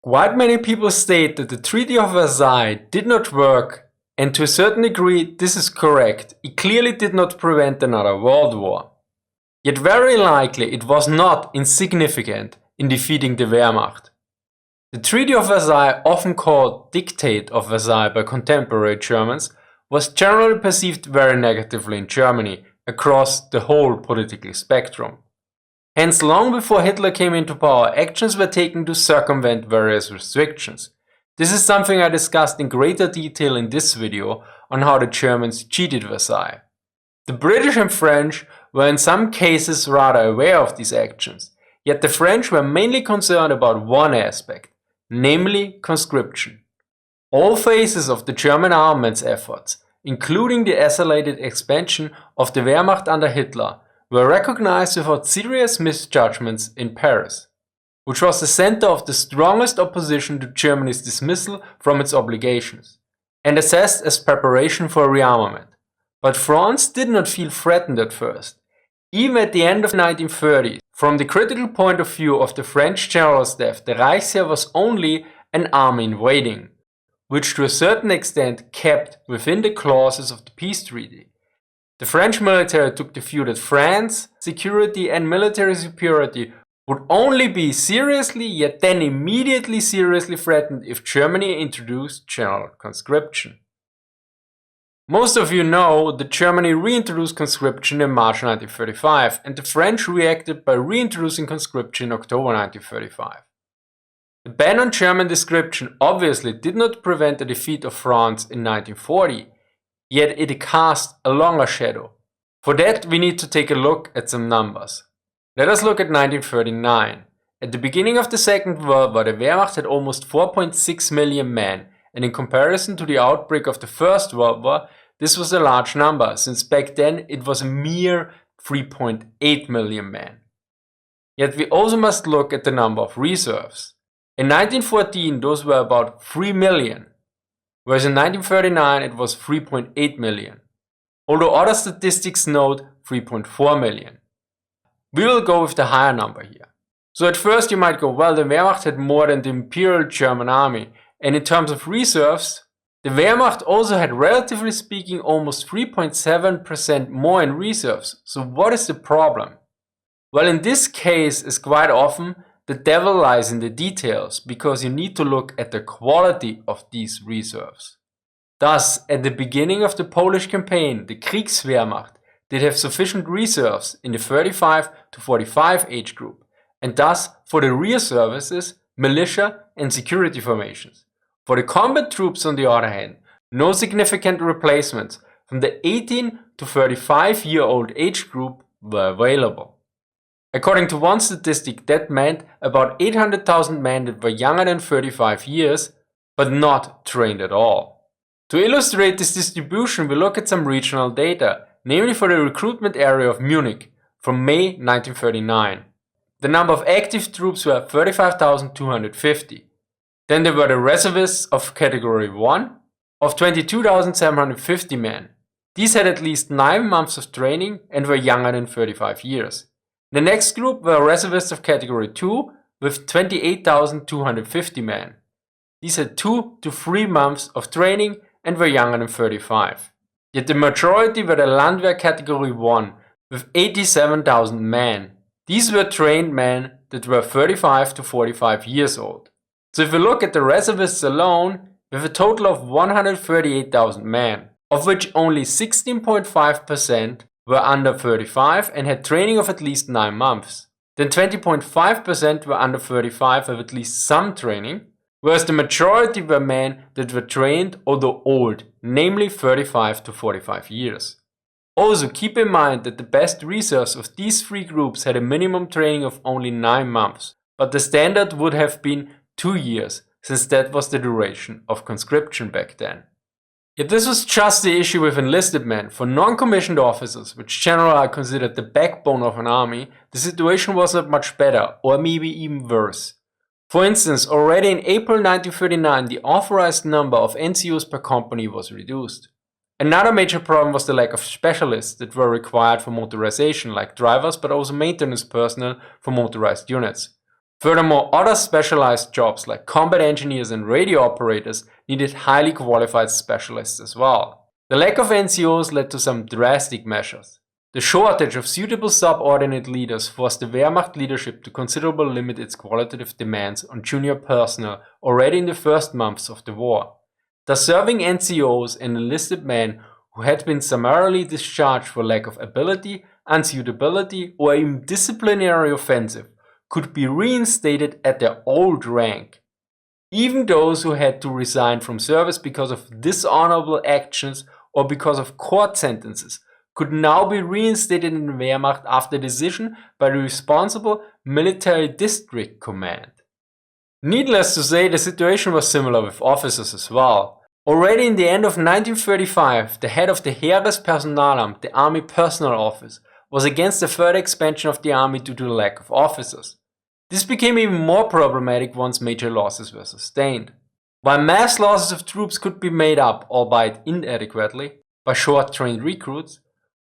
Quite many people state that the Treaty of Versailles did not work, and to a certain degree this is correct. It clearly did not prevent another world war. Yet very likely it was not insignificant in defeating the Wehrmacht. The Treaty of Versailles, often called Dictate of Versailles by contemporary Germans, was generally perceived very negatively in Germany across the whole political spectrum. Hence, long before Hitler came into power, actions were taken to circumvent various restrictions. This is something I discussed in greater detail in this video on how the Germans cheated Versailles. The British and French were in some cases rather aware of these actions, yet the French were mainly concerned about one aspect, namely conscription. All phases of the German armaments efforts, including the accelerated expansion of the Wehrmacht under Hitler, were recognized without serious misjudgments in Paris, which was the center of the strongest opposition to Germany's dismissal from its obligations, and assessed as preparation for rearmament. But France did not feel threatened at first. Even at the end of the 1930s, from the critical point of view of the French General Staff, the Reichsheer was only an army in waiting, which to a certain extent kept within the clauses of the peace treaty. The French military took the view that France, security and military superiority would only be seriously yet then immediately seriously threatened if Germany introduced general conscription. Most of you know that Germany reintroduced conscription in March 1935 and the French reacted by reintroducing conscription in October 1935. The ban on German conscription obviously did not prevent the defeat of France in 1940. Yet it cast a longer shadow. For that we need to take a look at some numbers. Let us look at 1939. At the beginning of the Second World War, the Wehrmacht had almost 4.6 million men, and in comparison to the outbreak of the First World War, this was a large number, since back then it was a mere 3.8 million men. Yet we also must look at the number of reserves. In 1914 those were about 3 million. Whereas in 1939 it was 3.8 million, although other statistics note 3.4 million. We will go with the higher number here. So at first you might go, well, the Wehrmacht had more than the Imperial German Army, and in terms of reserves, the Wehrmacht also had, relatively speaking, almost 3.7% more in reserves. So what is the problem? Well, in this case, as quite often, the devil lies in the details, because you need to look at the quality of these reserves. Thus, at the beginning of the Polish campaign, the Kriegswehrmacht did have sufficient reserves in the 35 to 45 age group, and thus for the rear services, militia and security formations. For the combat troops, on the other hand, no significant replacements from the 18 to 35-year-old age group were available. According to one statistic, that meant about 800,000 men that were younger than 35 years, but not trained at all. To illustrate this distribution, we look at some regional data, namely for the recruitment area of Munich from May 1939. The number of active troops were 35,250. Then there were the reservists of category 1 of 22,750 men. These had at least 9 months of training and were younger than 35 years. The next group were reservists of category 2 with 28,250 men. These had 2 to 3 months of training and were younger than 35. Yet the majority were the Landwehr category 1 with 87,000 men. These were trained men that were 35 to 45 years old. So if we look at the reservists alone, we have a total of 138,000 men, of which only 16.5% were under 35 and had training of at least 9 months. Then 20.5% were under 35 with at least some training, whereas the majority were men that were trained although old, namely 35 to 45 years. Also keep in mind that the best reserves of these three groups had a minimum training of only 9 months, but the standard would have been 2 years, since that was the duration of conscription back then. Yet this was just the issue with enlisted men. For non-commissioned officers, which generally are considered the backbone of an army, the situation was not much better, or maybe even worse. For instance, already in April 1939, the authorized number of NCOs per company was reduced. Another major problem was the lack of specialists that were required for motorization, like drivers, but also maintenance personnel for motorized units. Furthermore, other specialized jobs like combat engineers and radio operators needed highly qualified specialists as well. The lack of NCOs led to some drastic measures. The shortage of suitable subordinate leaders forced the Wehrmacht leadership to considerably limit its qualitative demands on junior personnel already in the first months of the war. Thus, serving NCOs and enlisted men who had been summarily discharged for lack of ability, unsuitability, or even disciplinary offensive could be reinstated at their old rank. Even those who had to resign from service because of dishonorable actions or because of court sentences could now be reinstated in the Wehrmacht after decision by the responsible military district command. Needless to say, the situation was similar with officers as well. Already in the end of 1935, the head of the Heerespersonallamt, the Army Personnel Office, was against the further expansion of the army due to the lack of officers. This became even more problematic once major losses were sustained. While mass losses of troops could be made up, albeit inadequately, by short-trained recruits,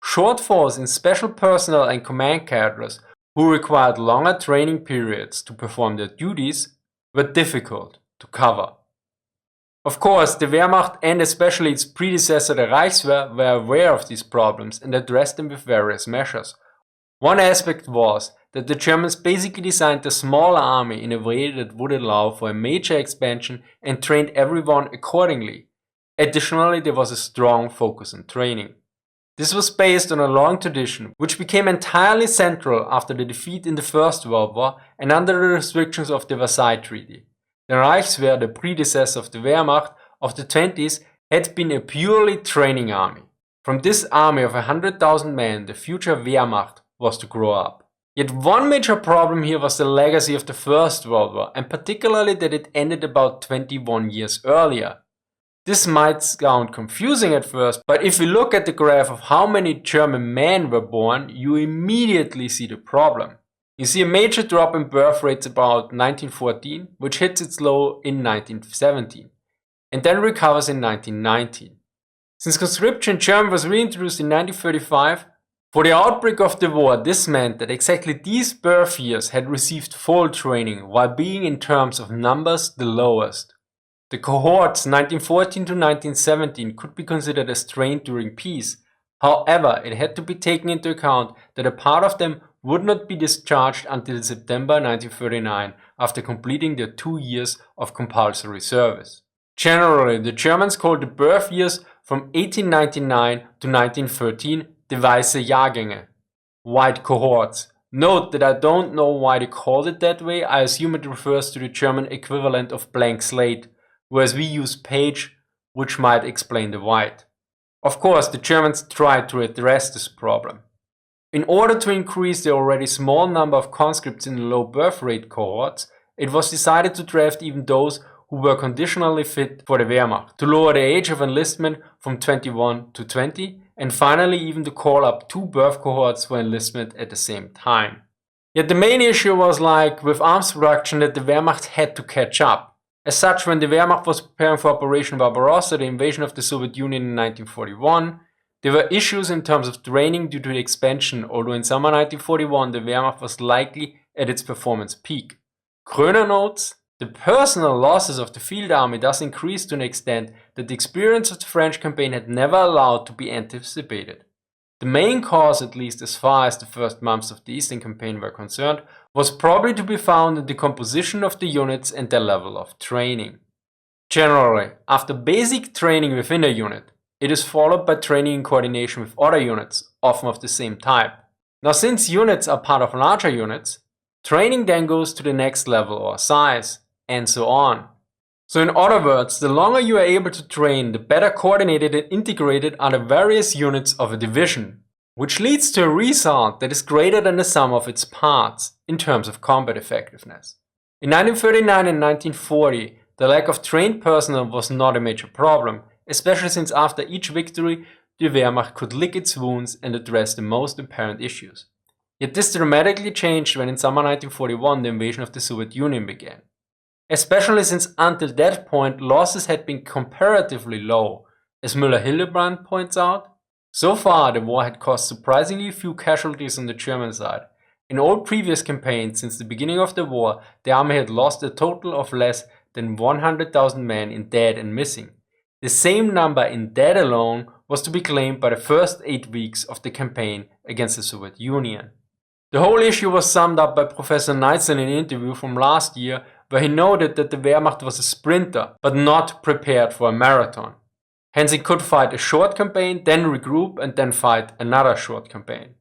shortfalls in special personnel and command cadres who required longer training periods to perform their duties were difficult to cover. Of course, the Wehrmacht and especially its predecessor the Reichswehr were aware of these problems and addressed them with various measures. One aspect was that the Germans basically designed the smaller army in a way that would allow for a major expansion and trained everyone accordingly. Additionally, there was a strong focus on training. This was based on a long tradition, which became entirely central after the defeat in the First World War and under the restrictions of the Versailles Treaty. The Reichswehr, the predecessor of the Wehrmacht of the 20s, had been a purely training army. From this army of 100,000 men, the future Wehrmacht was to grow up. Yet one major problem here was the legacy of the First World War, and particularly that it ended about 21 years earlier. This might sound confusing at first, but if you look at the graph of how many German men were born, you immediately see the problem. You see a major drop in birth rates about 1914, which hits its low in 1917, and then recovers in 1919. Since conscription in Germany was reintroduced in 1935, for the outbreak of the war, this meant that exactly these birth years had received full training, while being in terms of numbers the lowest. The cohorts 1914 to 1917 could be considered as trained during peace. However, it had to be taken into account that a part of them would not be discharged until September 1939 after completing their 2 years of compulsory service. Generally, the Germans called the birth years from 1899 to 1913 the Weiße Jahrgänge, white cohorts. Note that I don't know why they called it that way. I assume it refers to the German equivalent of blank slate, whereas we use page, which might explain the white. Of course, the Germans tried to address this problem. In order to increase the already small number of conscripts in the low birth rate cohorts, it was decided to draft even those who were conditionally fit for the Wehrmacht, to lower the age of enlistment from 21 to 20, and finally even to call up 2 birth cohorts for enlistment at the same time. Yet the main issue was, like with arms production, that the Wehrmacht had to catch up. As such, when the Wehrmacht was preparing for Operation Barbarossa, the invasion of the Soviet Union in 1941, there were issues in terms of training due to the expansion, although in summer 1941 the Wehrmacht was likely at its performance peak. Kroener notes, the personal losses of the field army thus increased to an extent that the experience of the French campaign had never allowed to be anticipated. The main cause, at least as far as the first months of the Eastern campaign were concerned, was probably to be found in the composition of the units and their level of training. Generally, after basic training within a unit, it is followed by training in coordination with other units, often of the same type. Now, since units are part of larger units, training then goes to the next level or size, and so on. So in other words, the longer you are able to train, the better coordinated and integrated are the various units of a division, which leads to a result that is greater than the sum of its parts in terms of combat effectiveness. In 1939 and 1940, the lack of trained personnel was not a major problem, especially since after each victory, the Wehrmacht could lick its wounds and address the most apparent issues. Yet this dramatically changed when in summer 1941 the invasion of the Soviet Union began. Especially since until that point losses had been comparatively low. As Müller points out, so far the war had caused surprisingly few casualties on the German side, In all previous campaigns since the beginning of the war, the army had lost a total of less than 100,000 men in dead and missing. The same number in dead alone was to be claimed by the first 8 weeks of the campaign against the Soviet Union. The whole issue was summed up by Professor Neitzel in an interview from last year, where he noted that the Wehrmacht was a sprinter, but not prepared for a marathon. Hence it could fight a short campaign, then regroup and then fight another short campaign.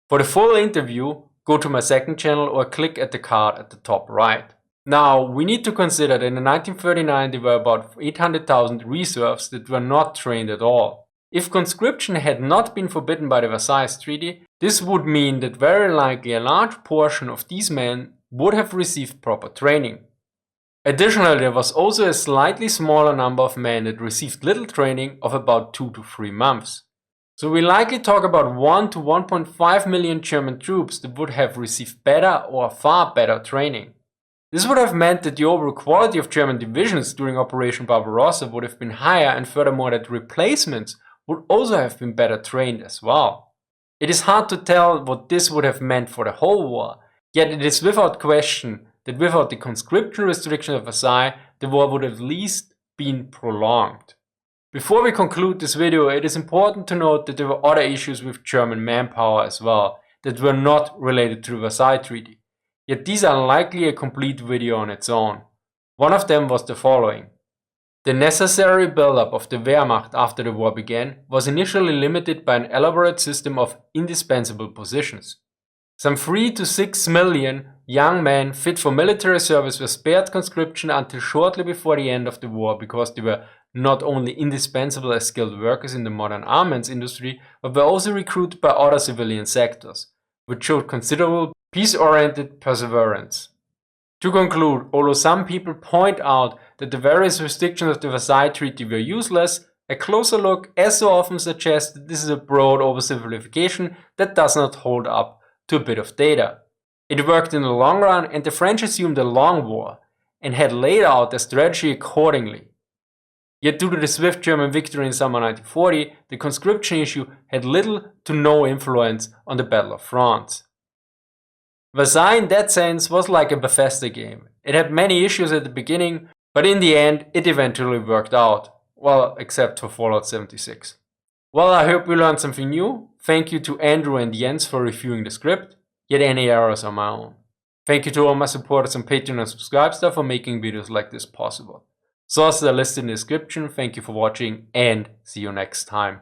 For the full interview, go to my second channel or click at the card at the top right. Now, we need to consider that in 1939 there were about 800,000 reserves that were not trained at all. If conscription had not been forbidden by the Versailles Treaty, this would mean that very likely a large portion of these men would have received proper training. Additionally, there was also a slightly smaller number of men that received little training of about 2 to 3 months. So we likely talk about 1 to 1.5 million German troops that would have received better or far better training. This would have meant that the overall quality of German divisions during Operation Barbarossa would have been higher, and furthermore that replacements would also have been better trained as well. It is hard to tell what this would have meant for the whole war, yet it is without question that without the conscription restrictions of Versailles, the war would have at least been prolonged. Before we conclude this video, it is important to note that there were other issues with German manpower as well that were not related to the Versailles Treaty. Yet these are likely a complete video on its own. One of them was the following. The necessary buildup of the Wehrmacht after the war began was initially limited by an elaborate system of indispensable positions. Some 3 to 6 million young men fit for military service were spared conscription until shortly before the end of the war because they were not only indispensable as skilled workers in the modern armaments industry, but were also recruited by other civilian sectors, which showed considerable peace-oriented perseverance. To conclude, although some people point out that the various restrictions of the Versailles Treaty were useless, a closer look as so often suggests that this is a broad oversimplification that does not hold up to a bit of data. It worked in the long run, and the French assumed a long war and had laid out their strategy accordingly. Yet due to the swift German victory in summer 1940, the conscription issue had little to no influence on the Battle of France. Versailles in that sense was like a Bethesda game. It had many issues at the beginning, but in the end it eventually worked out. Well, except for Fallout 76. Well, I hope you learned something new. Thank you to Andrew and Jens for reviewing the script, yet any errors are my own. Thank you to all my supporters on Patreon and Subscribestar for making videos like this possible. Sources are listed in the description. Thank you for watching and see you next time.